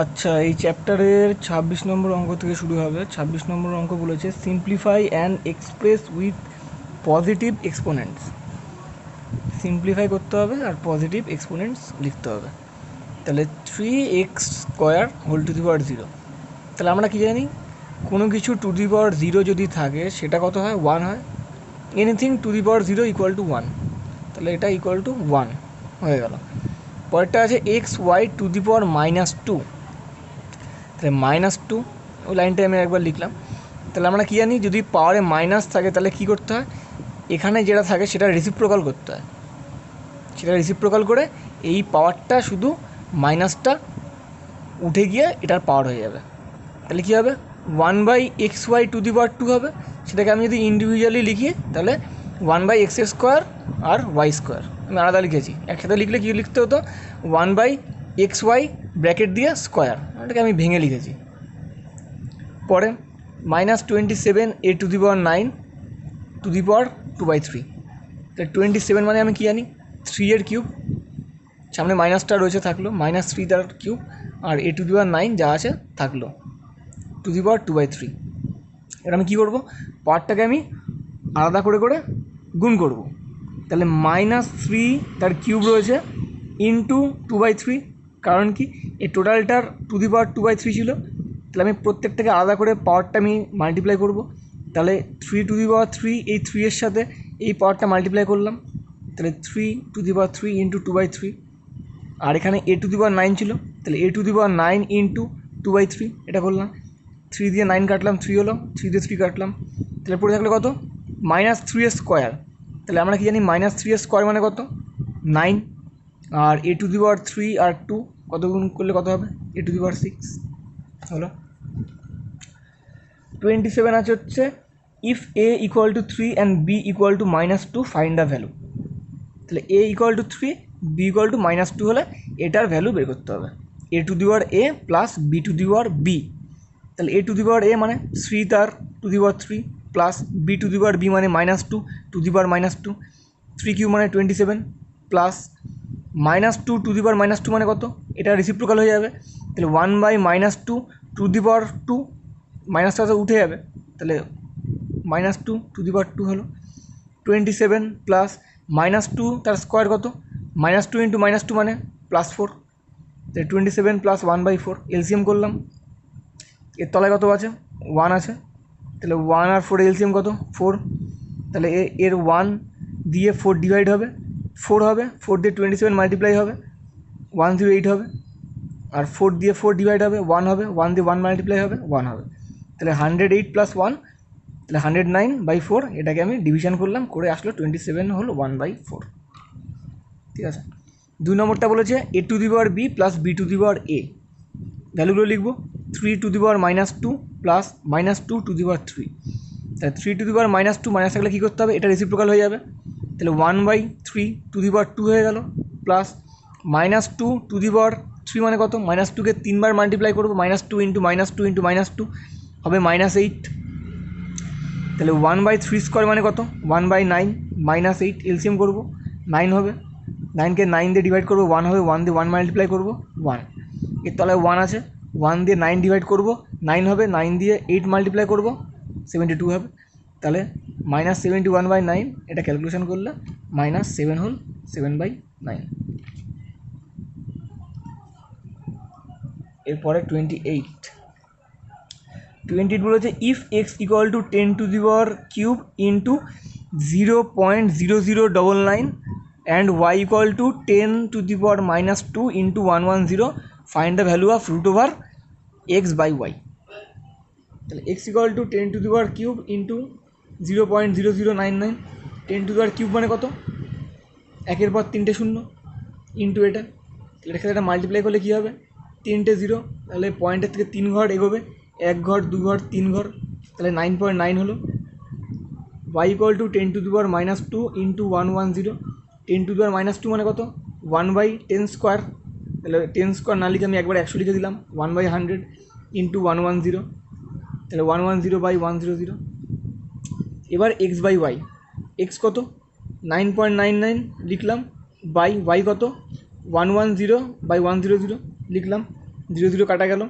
আচ্ছা, এই চ্যাপ্টারের 26 নম্বর অঙ্ক থেকে শুরু হবে। 26 নম্বর অঙ্ক বলেছে simplify and express with positive exponents. Simplify করতে হবে আর পজিটিভ এক্সপোনেন্টস লিখতে হবে। তাহলে 3x² হোল টু দি পাওয়ার 0। তাহলে আমরা কী জানি, কোনো কিছু টু দি পাওয়ার 0 যদি থাকে সেটা কত হয়? 1 হয়। Anything to the power 0 equal to 1। তাহলে এটা ইকুয়াল টু 1 হয়ে গেল। পরেরটা আছে xy টু দি পাওয়ার -2। তাহলে -2, ওই লাইনটা আমি একবার লিখলাম। তাহলে আমরা কী জানি, যদি পাওয়ারে মাইনাস থাকে তাহলে কী করতে হয়? এখানে যেটা থাকে সেটা রেসিপ্রোকাল করতে হয়। সেটা রেসিপ্রোকাল করে এই পাওয়ারটা শুধু মাইনাসটা উঠে গিয়ে এটার পাওয়ার হয়ে যাবে। তাহলে কী হবে? 1/xy টু দি পাওয়ার 2 হবে। সেটাকে আমি যদি ইন্ডিভিজুয়ালি লিখি তাহলে 1/x² আর y²। আমি আলাদা লিখেছি, একসাথে লিখলে কী লিখতে হতো? 1/xy ব্র্যাকেট দিয়ে স্কোয়ার, এটাকে আমি ভেঙে লিখেছি। পরে -27 a to the power 9 to the power 2/3। তাহলে 27 মানে আমি কী জানি? 3 এর কিউব, সামনে মাইনাসটা রয়েছে থাকলো, -3 তার কিউব, আর a টু দি পাওয়ার 9 যা আছে থাকলো, টু দি পাওয়ার 2/3। এবার আমি কী করবো? পাওয়ারটাকে আমি আলাদা করে করে গুণ করব। তাহলে -3 তার কিউব রয়েছে ইন্টু 2/3। কারণ কি, এই টোটালটার টু দি পাওয়ার 2/3 ছিল। তাহলে আমি প্রত্যেকটাকে আলাদা করে পাওয়ারটা আমি মাল্টিপ্লাই করব। তাহলে 3 টু দি পাওয়ার 3, এই 3 এর সাথে এই পাওয়ারটা মাল্টিপ্লাই করলাম। তাহলে 3 টু দি পাওয়ার 3 ইন্টু 2/3। আর এখানে a টু দি পাওয়ার 9 ছিল, তাহলে a to the power 9 into 2/3 এটা করলাম। 3 দিয়ে 9 কাটলাম, 3 হলো, 3 দিয়ে 3 কাটলাম। তাহলে পড়ে থাকলে কত? -3 তাহলে আমরা কি জানি -3 মানে কত? 9। আর a টু দি পাওয়ার 3 আর 2 কত গুণ করলে কত হবে? a টু দি পাওয়ার 6 হলো। 27 আছে হচ্ছে if a equal to 3 and b equal to -2 find the value. তাহলে a equal to 3, b equal to -2 হলে এটার ভ্যালু বের করতে হবে। a to the power a plus b to the power b। তাহলে a to the power a মানে 3 তার two the power 3 plus b to the power b মানে -2 to the power -2, 3 cube মানে 27 প্লাস -2 টু দি পাওয়ার -2 মানে কত? এটা reciprocal হয়ে যাবে। তাহলে 1/-2 টু দি পাওয়ার 2, মাইনাসটা তো উঠে যাবে। তাহলে -2 টু দি পাওয়ার 2 হলো। 27 প্লাস -2 তার স্কোয়ার কত? -2 ইন্টু -2 মানে +4। তাহলে 27 প্লাস 1/4 এলসিএম করলাম। এর তলায় কত আছে? 1 আছে। তাহলে 1 আর 4 এলসিএম কত? 4। তাহলে এর 1 দিয়ে 4 ডিভাইড হবে, 4 হবে। 4 দিয়ে 27 মাল্টিপ্লাই হবে, 108 হবে। আর 4 দিয়ে 4 ডিভাইড হবে, 1 হবে। 1 দিয়ে 1 মাল্টিপ্লাই হবে, 1 হবে। তাহলে 108 প্লাস 1, তাহলে 109/4। এটাকে আমি ডিভিশন করলাম, করে আসলো 27 হল 1/4। ঠিক আছে। 2 নম্বরটা বলেছে a to the power b plus b to the power a। ভ্যালুগুলো লিখবো। 3 to the power -2 plus -2 to the power 3। তাহলে 3 টু দি পাওয়ার -2 মাইনাস থাকলে কী করতে হবে? এটা রেসিপ্রোকাল হয়ে যাবে। তাহলে 1/3 টু দি পাওয়ার 2 হয়ে গেল, প্লাস -2 টু দি পাওয়ার 3 মানে কত? -2কে 3 বার মাল্টিপ্লাই করবো, -2 ইন্টু -2 ইন্টু -2 হবে -8। তাহলে 1/3² মানে কত? 1/9 -8 এলসিএম করবো, 9 হবে। 9কে 9 দিয়ে ডিভাইড করবো, 1 হবে। 1 দিয়ে 1 মাল্টিপ্লাই করবো, 1। এর তলায় 1 আছে, 1 দিয়ে 9 ডিভাইড করবো, 9 হবে। 9 দিয়ে 8 মাল্টিপ্লাই করবো, 72 হবে। তাহলে -71/9, এটা ক্যালকুলেশন করলে -7 হল 7/9। এরপরে 28 বলেছে if X equal to 10 to the power cube into 0.0099 and Y equal to 10 to the power -2 into 110, find the value of √x/y। তাহলে X equal to 10 to the power cube into 0.0099। 10 to the power cube মানে কত? একের পর 3টে শূন্য into এটা। এটার সাথে এটা মাল্টিপ্লাই করলে কী হবে? 3টে 0, তাহলে পয়েন্টের থেকে 3 ঘর এগোবে, 1 ঘর 2 ঘর 3 ঘর, তাহলে 9.9 হলো। y equal to 10 to the power -2 into 110। 10 to the power -2 মানে কত? 1/10²। তাহলে 10² না লিখে আমি একবার 100 লিখে দিলাম, 1/100 ইন্টু 110। তাহলে 110/100। এবার x/y। এক্স কত? 9.99 লিখলাম, বাই ওয়াই কত? 110/100 লিখলাম। 0 0 কাটা গেল,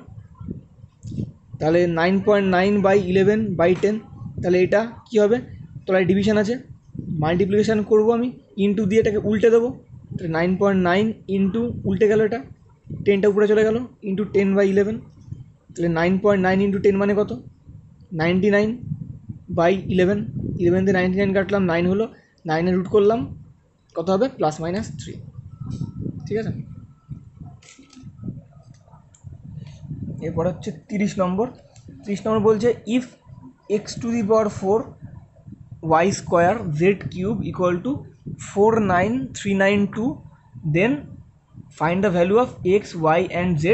তাহলে 9.9/11/10, তাহলে এটা কী হবে, তলায় ডিভিশন আছে, মাল্টিপ্লিকেশান করবো আমি, ইন্টু দিয়ে এটাকে উল্টে দেবো, তাহলে 9.9 ইন্টু উল্টে গেল, এটা 10টা উপরে চলে গেল, ইন্টু 10/11, তাহলে 9.9 ইন্টু 10 মানে কত, 99/11, 11 দিয়ে 99 কাটলাম, 9 হলো, 9-এ রুট করলাম, কত হবে, +-3, ঠিক আছে। এরপর হচ্ছে 30 নম্বর বলছে ইফ x⁴ y² z³ = 49392, then find the value of x, y and z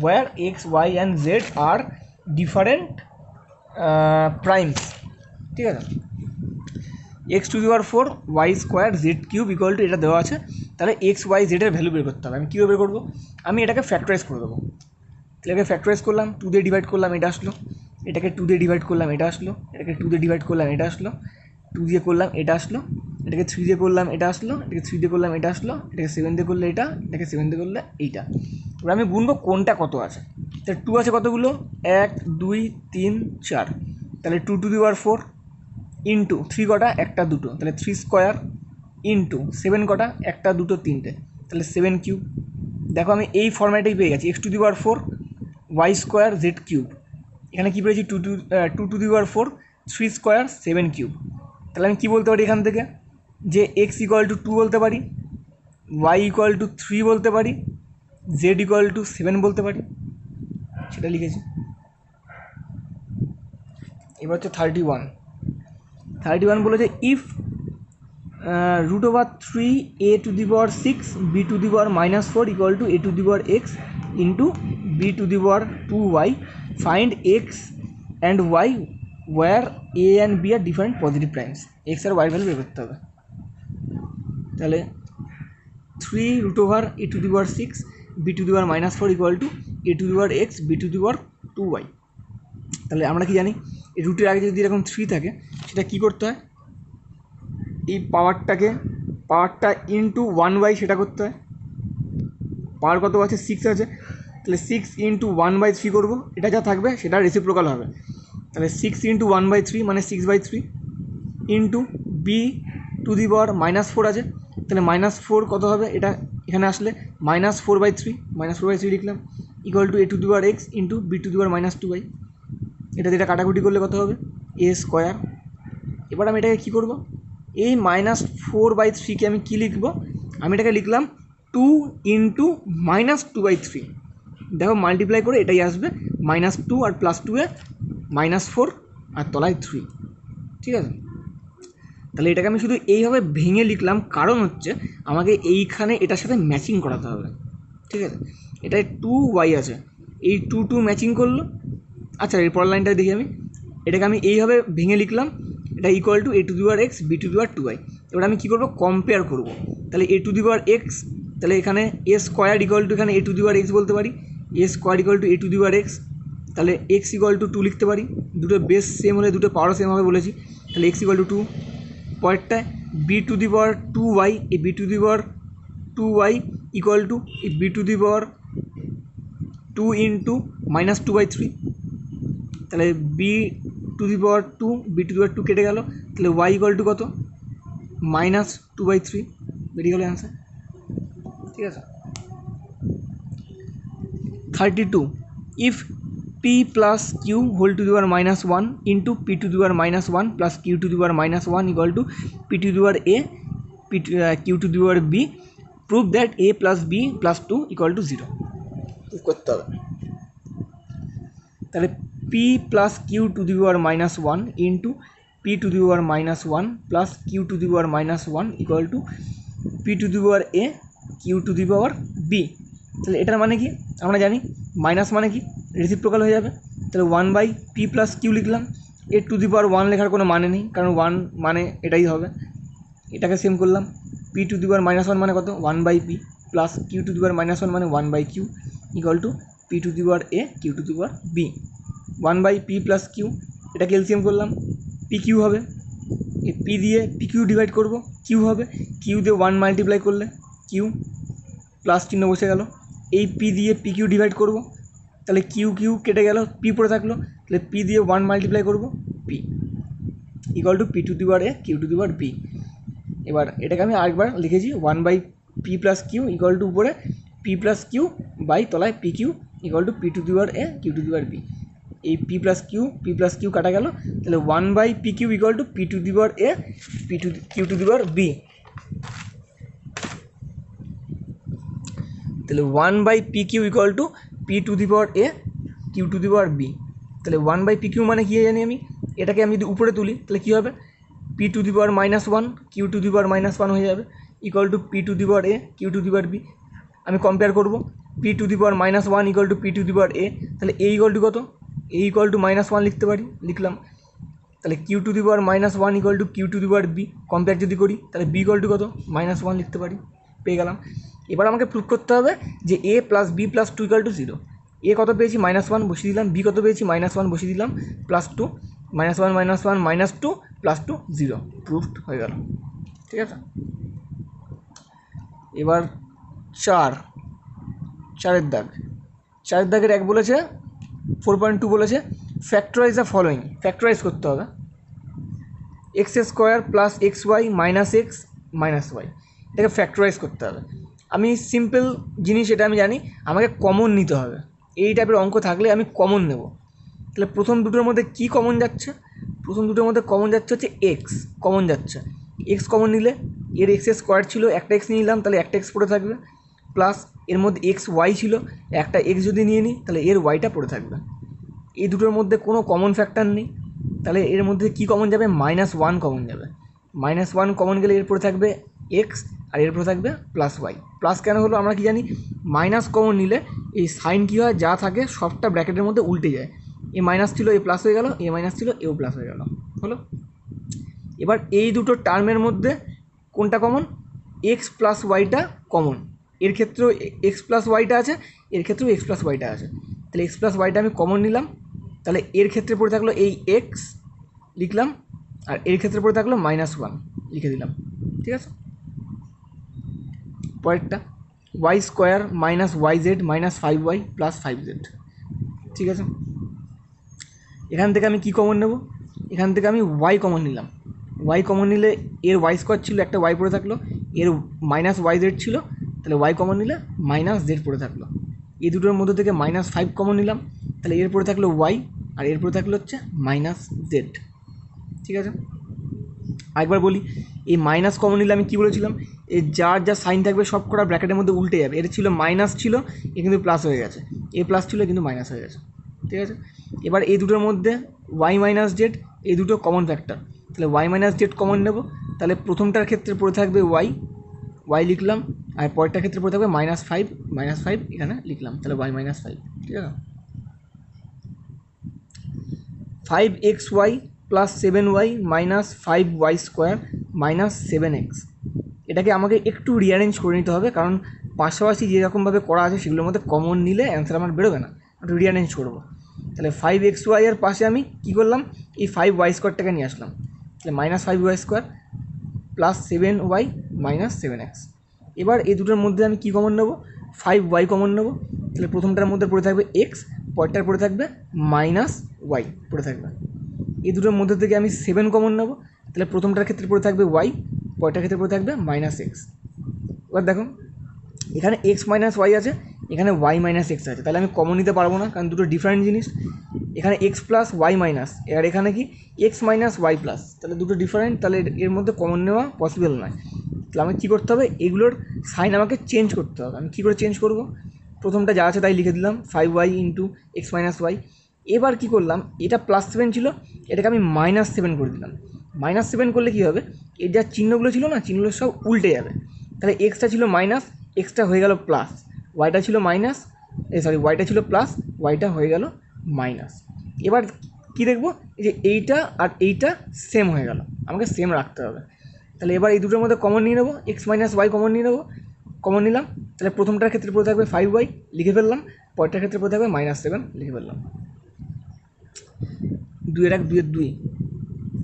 where x, y and z are different primes, ঠিক আছে। x⁴ y² z³ এটা দেওয়া আছে, তাহলে x, y, z এর ভ্যালু বের করতে হবে। আমি কীভাবে বের করবো, আমি এটাকে ফ্যাক্টরাইজ করে দেবো, এটাকে ফ্যাক্টরাইজ করলাম, 2 দিয়ে ডিভাইড করলাম, এটা আসলো, এটাকে 2 দিয়ে ডিভাইড করলাম, এটা আসলো, এটাকে 2 দিয়ে ডিভাইড করলাম, এটা আসলো, 2 দিয়ে করলাম, এটা আসলো, এটাকে 3 দিয়ে করলাম, এটা আসলো, এটাকে 3 দিয়ে করলাম, এটা আসলো, এটাকে 7 দিয়ে করলে এটা, এটাকে 7 দিয়ে করলে এইটা। এবার আমি গুনবো কোনটা কত আছে, তাহলে 2 আছে কতগুলো, 1 2 3 4, তাহলে 2⁴ ইন্টু 3 কটা, 1টা 2টো, তাহলে 3² ইন্টু 7 কটা, 1টা 2টো 3টে, তাহলে 7³ দেখো আমি এই ফর্ম্যাটেই পেয়ে গেছি, x⁴ y² z³, এখানে কী পেয়েছি, 2⁴ 3² 7³ তাহলে আমি কী বলতে পারি এখান থেকে, যে x = 2 বলতে পারি, y = 3 বলতে পারি, z = 7 বলতে পারি, সেটা লিখেছি। এবার হচ্ছে 31 বলেছে if √3a⁴ b⁴ -4 = a⁴x b⁴ find x and y where a and b are different positive primes, x R y value বের করতে হবে। তাহলে 3√a⁴ b⁴ -4 = a⁴x b⁴ তাহলে আমরা কি জানি, এই রুটের আগে যদি এরকম 3 থাকে, সেটা কী করতে হয়, এই পাওয়ারটা ইন্টু 1/, সেটা করতে হয়, পাওয়ার কত আছে, 6 আছে, তাহলে 6 ইন্টু 1/3 করবো, এটা যা থাকবে সেটা রেসিপ্রোকাল হবে, তাহলে 6 ইন্টু 1/3 মানে 6/3 ইন্টু b⁴ আছে, তাহলে -4 কত হবে, এটা এখানে আসলে -4/3 লিখলাম, = a⁴x ইন্টু b⁴ এটা যেটা কাটাকুটি করলে কত হবে, a²। এবার আমি এটাকে কী করবো, এই -4/3কে আমি কী লিখবো, আমি এটাকে লিখলাম 2 ইন্টু -2/3, দেখো মাল্টিপ্লাই করে এটাই আসবে, -2 আর +2 এ -4 আর তলায় 3, ঠিক আছে। তাহলে এটাকে আমি শুধু এইভাবে ভেঙে লিখলাম, কারণ হচ্ছে আমাকে এইখানে এটার সাথে ম্যাচিং করাতে হবে, ঠিক আছে। এটায় 2y আছে, এই 2 ম্যাচিং করলো, আচ্ছা এর পরের লাইনটা দেখি আমি, এটাকে আমি এইভাবে ভেঙে লিখলাম, এটা = a⁴x b⁴ এবার আমি কী করবো, কম্পেয়ার করবো, তাহলে a⁴x, তাহলে এখানে a² এখানে a⁴x বলতে পারি, a² = a⁴x, তাহলে x = 2 লিখতে পারি, দুটো বেস সেম হলে দুটো পাওয়ারও সেম হবে বলেছি, তাহলে x = 2, পরেরটায় b⁴2y, এই b⁴2y = এই b⁴2 ইন্টু -2/3, তাহলে b⁴2 কেটে গেল, তাহলে y = কত, -2/3 বেরিয়ে গেল অ্যান্সার, ঠিক আছে। 32 if p + q whole to the power -1 into p⁴ -1 plus q⁴ -1 = p q⁴b, prove that a + b + 2 = 0 করতে হবে। তাহলে p + q⁴ into p⁴ -1 plus q⁴ -1 = p⁴a q⁴b, তাহলে এটার মানে কি, আমরা জানি মাইনাস মানে কি, রেসিপ্রোকাল হয়ে যাবে, তাহলে 1/p + q লিখলাম, a⁴1 লেখার কোনো মানে নেই, কারণ 1 মানে এটাই হবে, এটাকে সেম করলাম, p⁴ -1 মানে কত, 1/p প্লাস q⁴ -1 মানে 1/q = p⁴a q⁴b, 1/p + q, এটাকে এলসিএম করলাম, pq হবে, এই p দিয়ে pq ডিভাইড করবো, q হবে, q দিয়ে 1 মাল্টিপ্লাই করলে q প্লাস চিহ্ন বসে গেল, এই p দিয়ে pq ডিভাইড করবো, তাহলে কিউ কিউ কেটে গেল, পি পড়ে থাকলো, তাহলে পি দিয়ে 1 মাল্টিপ্লাই করবো, P equal to P to the power A Q to the power B. এবার এটাকে আমি আরেকবার লিখেছি 1/p plus Q equal to উপরে পি প্লাস কিউ বাই তলায় P Q equal to P to the power A Q to the power B. এই P plus Q কাটা গেল, তাহলে 1/p Q equal to P to the power A Q to the power B. তাহলে 1/p Q equal to P to the power A Q to the power B. তাহলে 1/p Q মানে কী জানি আমি, এটাকে আমি যদি উপরে তুলি তাহলে কী হবে, P to the power -1 Q to the power -1 হয়ে যাবে equal to P to the power A Q to the power B. আমি কম্পেয়ার করবো, P to the power -1 equal to P to the power A, তাহলে A equal to কত, এ equal to -1 লিখতে পারি, লিখলাম। তাহলে q to the power -1 equal to q to the power b, compare যদি করি তাহলে বি ইকুয়াল টু কত, -1 লিখতে পারি, পেয়ে গেলাম। এবার আমাকে প্রুভ করতে হবে যে A plus B plus 2 equal to 0। A কত পেয়েছি -1 বসিয়ে দিলাম, বি কত পেয়েছি -1 বসিয়ে দিলাম, +2 -1 -2 +2 0, প্রুফড হয়ে গেল। ঠিক আছে, এবার চারের দাগের 1 বলেছে, 4.2 বলেছে ফ্যাক্টরাইজ দ্য ফলোয়িং, ফ্যাক্টরাইজ করতে হবে x² plus xy minus x minus y, এটাকে ফ্যাক্টরাইজ করতে হবে। আমি সিম্পল জিনিস এটা আমি জানি, আমাকে কমন নিতে হবে। এই টাইপের অঙ্ক থাকলে আমি কমন নেব। তাহলে প্রথম দুটোর মধ্যে কী কমন যাচ্ছে, প্রথম দুটোর মধ্যে কমন যাচ্ছে হচ্ছে এক্স কমন যাচ্ছে। এক্স কমন নিলে এর x² ছিল, একটা এক্স নিয়ে নিলাম তাহলে একটা এক্স পড়ে থাকবে, প্লাস এর মধ্যে xy ছিল, একটা এক্স যদি নিয়ে নিই তাহলে এর ওয়াইটা পড়ে থাকবে। এই দুটোর মধ্যে কোনো কমন ফ্যাক্টর নেই, তাহলে এর মধ্যে কী কমন যাবে, -1 কমন যাবে। -1 কমন গেলে এর পরে থাকবে এক্স আর এর পরে থাকবে +y। প্লাস কেন হলো আমরা কি জানি, মাইনাস কমন নিলে এই সাইন কী হয়, যা থাকে সবটা ব্র্যাকেটের মধ্যে উল্টে যায়। এ মাইনাস ছিল এ প্লাস হয়ে গেল, এ মাইনাস ছিল এও প্লাস হয়ে গেল, হলো। এবার এই দুটো টার্মের মধ্যে কোনটা কমন, এক্স প্লাস ওয়াইটা কমন। এর ক্ষেত্রেও এক্স প্লাস ওয়াইটা আছে, এর ক্ষেত্রেও এক্স প্লাস ওয়াইটা আছে, তাহলে এক্স প্লাস ওয়াইটা আমি কমন নিলাম, তাহলে এর ক্ষেত্রে পড়ে থাকলো এই এক্স লিখলাম, আর এর ক্ষেত্রে পড়ে থাকলো -1 লিখে দিলাম। ঠিক আছে, পরেরটা y² minus yz minus 5y plus 5z। ঠিক আছে, এখান থেকে আমি কী কমন নেব, এখান থেকে আমি y কমন নিলাম। y কমন নিলে এর y² ছিল, একটা y পড়ে থাকলো, এর -yz ছিল, তাহলে y কমন নিলে -z পড়ে থাকলো। এই দুটোর মধ্যে থেকে -5 কমন নিলাম, তাহলে এর পরে থাকলো y আর এর পরে থাকলো হচ্ছে -z। ঠিক আছে, আরেকবার বলি, এই মাইনাস কমন নিলে আমি কী বলেছিলাম, এই যার যা সাইন থাকবে সব কটা ব্র্যাকেটের মধ্যে উল্টে যাবে। এর ছিল মাইনাস ছিল, এ কিন্তু প্লাস হয়ে গেছে, এ প্লাস ছিল কিন্তু মাইনাস হয়ে গেছে। ঠিক আছে, এবার এই দুটোর মধ্যে y - z এই দুটো কমন ফ্যাক্টর, তাহলে y - z কমন নেব, তাহলে প্রথমটার ক্ষেত্রে পড়ে থাকবে y লিখলাম, আর পরেরটার ক্ষেত্রে পড়ে থাকবে -5 এখানে লিখলাম, তাহলে y - 5। ঠিক আছে, 5xy plus 7y minus 5y² minus 7x। এটাকে আমাকে একটু রিঅ্যারেঞ্জ করে নিতে হবে, কারণ পাশাপাশি যেরকমভাবে করা আছে সেগুলোর মধ্যে কমন নিলে অ্যান্সার আমার বেরোবে না, একটু রিঅ্যারেঞ্জ করবো। তাহলে 5xy এর পাশে আমি কী করলাম, এই 5y² নিয়ে আসলাম, তাহলে -5y² plus 7y minus 7x। এবার এই দুটোর মধ্যে আমি কী কমন নেব, 5y কমন নেব, তাহলে প্রথমটার মধ্যে পড়ে থাকবে x, পরেরটার পড়ে থাকবে -y পড়ে থাকবে। এই দুটোর মধ্যে থেকে আমি 7 কমন নেব, তাহলে প্রথমটার ক্ষেত্রে পড়ে থাকবে y, পরেরটার ক্ষেত্রে পড়ে থাকবে -x। এবার দেখো এখানে x - y আছে, এখানে y - x আছে, তাহলে আমি কমন নিতে পারবো না, কারণ দুটো ডিফারেন্ট জিনিস। এখানে x প্লাস y মাইনাস, আর এখানে কি x - y প্লাস, তাহলে দুটো ডিফারেন্ট, তাহলে এর মধ্যে কমন নেওয়া পসিবল নয়। তাহলে আমাকে কী করতে হবে, এগুলোর সাইন আমাকে চেঞ্জ করতে হবে। আমি কী করে চেঞ্জ করব, প্রথমটা যা আছে তাই লিখে দিলাম, 5y ইন্টু x - y। এবার কী করলাম, এটা +7 ছিল, এটাকে আমি -7 করে দিলাম। -7 করলে কী হবে, এর যা চিহ্নগুলো ছিল না, চিহ্নগুলো সব উল্টে যাবে। তাহলে এক্সটা ছিল মাইনাস, এক্সটা হয়ে গেল প্লাস, ওয়াইটা ছিল মাইনাস, ওয়াইটা ছিল প্লাস, ওয়াইটা হয়ে গেল মাইনাস। এবার কী দেখবো, যে এইটা আর এইটা সেম হয়ে গেল, আমাকে সেম রাখতে হবে। তাহলে এবার এই দুটোর মধ্যে কমন নিয়ে নেবো, x - y কমন নিয়ে নেবো, কমন নিলাম, তাহলে প্রথমটার ক্ষেত্রে পড়ে থাকবে 5y লিখে ফেললাম, পরেরটার ক্ষেত্রে পড়ে থাকবে -7 লিখে ফেললাম। 2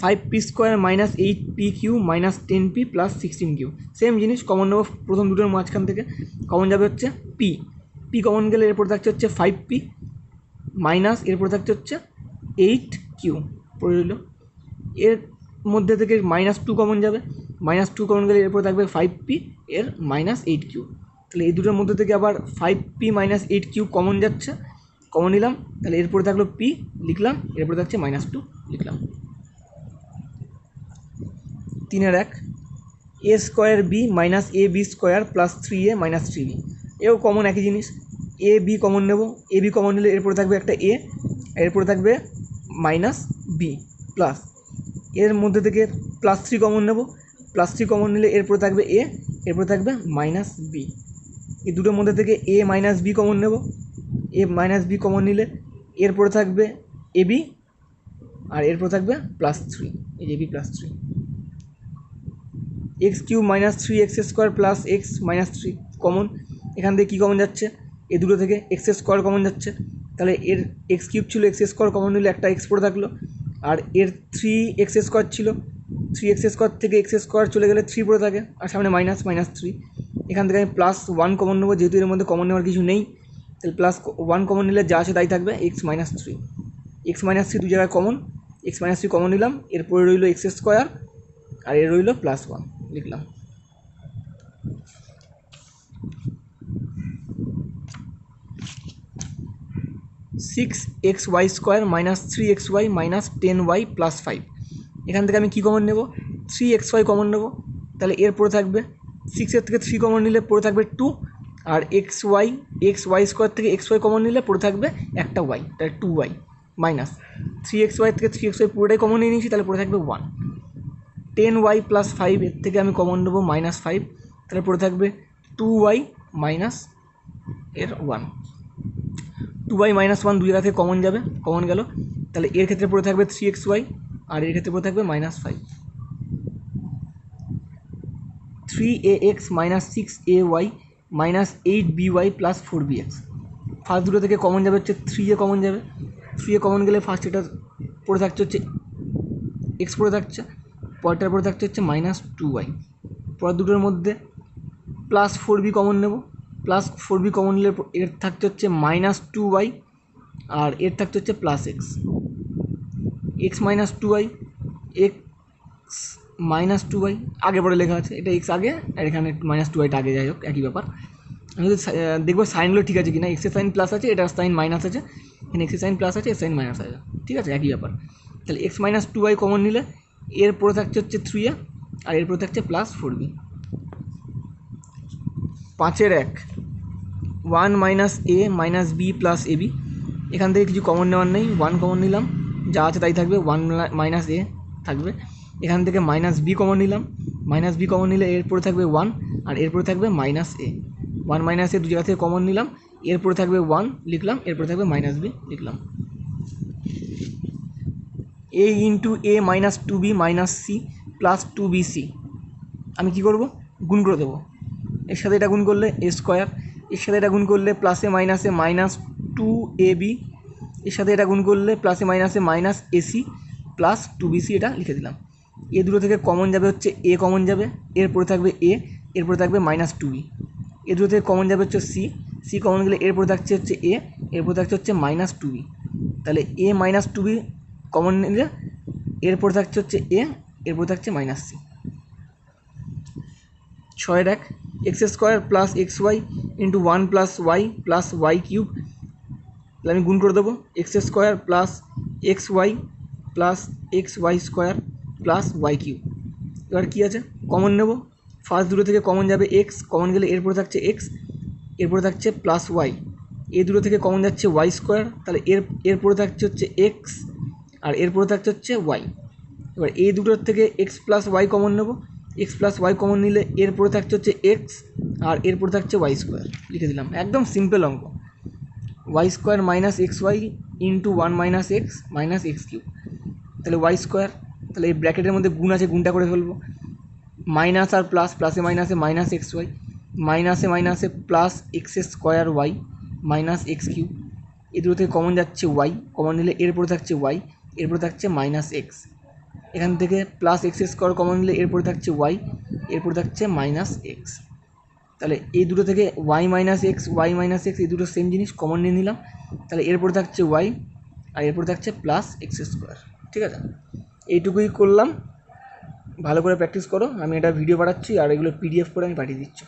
5p² minus 8pq minus 10p plus 16q। Same জিনিস কমন নেবো প্রথম দুটোর মাঝখান থেকে, কমন যাবে হচ্ছে p কমন গেলে এরপর থাকছে হচ্ছে 5p মাইনাস এরপরে থাকছে হচ্ছে 8q পড়ে রইল। এর মধ্যে থেকে -2 কমন যাবে, -2 কমন গেলে এরপরে থাকবে 5p এর -8q। তাহলে এই দুটোর মধ্যে থেকে আবার 5p - 8q কমন যাচ্ছে, কমন নিলাম, তাহলে এরপরে থাকলো p লিখলাম, এরপরে থাকছে -2 লিখলাম। 3-1 a square b - ab square plus 3a - 3b, এও কমন একই জিনিস। এ বি কমন নেব, এ বি কমন নিলে এরপরে থাকবে একটা এ, এরপরে থাকবে -b প্লাস, এর মধ্যে থেকে +3 কমন নেব, +3 কমন নিলে এরপরে থাকবে এ, এরপরে থাকবে -b। এই দুটোর মধ্যে থেকে a - b কমন নেব, a - b কমন নিলে এরপরে থাকবে ab, আর এরপরে থাকবে +3, এই ab +3। x³ - 3x square plus x - 3 common, এখান থেকে কী কমন যাচ্ছে, এ দুটো থেকে x স্কোয়ার কমন যাচ্ছে, তাহলে এর x³ ছিল, x স্কোয়ার কমন নিলে একটা x পড়ে থাকলো, আর এর 3x স্কোয়ার ছিল, 3x স্কোয়ার থেকে x স্কোয়ার চলে গেলে 3 পড়ে থাকে, আর সামনে -3। এখান থেকে আমি +1 কমন নেবো, যেহেতু এর মধ্যে কমন নেওয়ার কিছু নেই, তাহলে +1 কমন নিলে যা আছে তাই থাকবে x - 3। x - 3 দু জায়গায় কমন, x - 3 কমন নিলাম, এরপরে রইল x স্কোয়ার, আর এর রইল +1 লিখলাম। (6xy² - 3xy - 10y + 5), এখান থেকে আমি কী কমন নেব, 3xy কমন নেব, তাহলে এরপরে থাকবে 6-এর থেকে 3 কমন নিলে পড়ে থাকবে 2, আর xy² থেকে xy কমন নিলে পড়ে থাকবে একটা y, তাহলে 2y মাইনাস 3xy থেকে 3xy পুরোটাই কমন নিয়ে নিয়েছি, তাহলে পড়ে থাকবে 1। 10y + 5 এর থেকে আমি কমন নেবো -5, তাহলে পড়ে থাকবে 2y মাইনাস এর 1। 2y - 1 দুই জায়গা থেকে কমন যাবে, কমন গেল, তাহলে এর ক্ষেত্রে পড়ে থাকবে 3xy, আর এর ক্ষেত্রে পড়ে থাকবে -5। 3ax - 6ay - 8by + 4bx, first দুটো থেকে কমন যাবে হচ্ছে 3a কমন যাবে, 3a কমন গেলে ফার্স্ট এটা পড়ে থাকছে হচ্ছে x পড়ে থাকছে, পরেরটার পরে থাকছে হচ্ছে -2y। পরের দুটোর মধ্যে +4b কমন নেব, +4b কমন নিলে এর থাকতে হচ্ছে -2y, আর এর থাকতে হচ্ছে +x। x - 2y, x - 2y আগে পরে লেখা আছে, এটা x আগে আর এখানে -2yটা আগে, যাই হোক একই ব্যাপার। আমি যদি দেখবো সাইনগুলো ঠিক আছে কি না, এক্সের সাইন প্লাস আছে, এটার সাইন মাইনাস আছে, এখানে এক্সের সাইন প্লাস আছে, এর সাইন মাইনাস আছে, ঠিক আছে একই ব্যাপার। তাহলে x - 2y কমন নিলে এর পরে থাকছে হচ্ছে 3a, আর এর পরে থাকছে +4b। 5-1 1 - a - b + ab, এখান থেকে কিছু কমন নেওয়ার নেই, 1 কমন নিলাম, যা আছে তাই থাকবে, 1 - a থাকবে, এখান থেকে -b কমন নিলাম, -b কমন নিলে এরপরে থাকবে 1, আর এরপরে থাকবে -a। 1 - a দু জায়গা থেকে কমন নিলাম, এরপরে থাকবে 1 লিখলাম, এরপরে থাকবে -b লিখলাম। a × a - 2b - c + 2bc, আমি কী করব, গুণ করে দেবো, এর সাথে এটা গুণ করলে a স্কোয়ার, এর সাথে এটা গুণ করলে +a - -2ab, এর সাথে এটা গুণ করলে +a - -ac + 2bc, এটা লিখে দিলাম। এ দুটো থেকে কমন যাবে হচ্ছে a কমন যাবে, এরপরে থাকবে a, এরপরে থাকবে -2b। এ দুটো থেকে কমন যাবে হচ্ছে c কমন গেলে এরপরে থাকছে হচ্ছে a, এরপরে থাকছে হচ্ছে -2b, তাহলে a - 2b কমন নিলে এরপরে থাকছে হচ্ছে a, এরপরে থাকছে -c। 6-1 x² + xy × 1 + y + y³, তাহলে আমি গুণ করে দেবো, x² + xy + xy² + y³। এবার কী আছে, কমন নেব, ফার্স্ট দুটো থেকে কমন যাবে x, কমন গেলে এরপরে থাকছে x, এরপরে থাকছে +y, এই দুটো থেকে কমন যাচ্ছে y², তাহলে এরপরে থাকছে হচ্ছে x, আর এরপরে থাকছে হচ্ছে y। এবার এই দুটোর থেকে x + y কমন নেব, x + y কমন নিলে এরপরে থাকছে হচ্ছে x, আর এরপরে থাকছে y², লিখে দিলাম, একদম সিম্পল অঙ্ক। y² - xy × 1 - x - x³, তাহলে y², তাহলে এই ব্র্যাকেটের মধ্যে গুণ আছে, গুণটা করে ফেলবো, মাইনাস আর প্লাস, প্লাসে মাইনাসে -xy, মাইনাসে মাইনাসে +x² y - x³, এই দুটো থেকে কমন যাচ্ছে y, কমন নিলে এরপরে থাকছে y, এরপরে থাকছে -x, এখান থেকে +x² কমন নিলে এরপরে থাকছে y, এরপরে থাকছে -x। তাহলে এই দুটো থেকে ওয়াই মাইনাস এক্স এই দুটো সেম জিনিস কমন নিয়ে নিলাম। তাহলে এরপরে থাকছে ওয়াই আর এরপরে থাকছে প্লাস এক্স স্কোয়ার। ঠিক আছে, এইটুকুই করলাম। ভালো করে প্র্যাকটিস করো। আমি এটা ভিডিও পাঠাচ্ছি আর এগুলো পিডিএফ করে আমি পাঠিয়ে দিচ্ছি।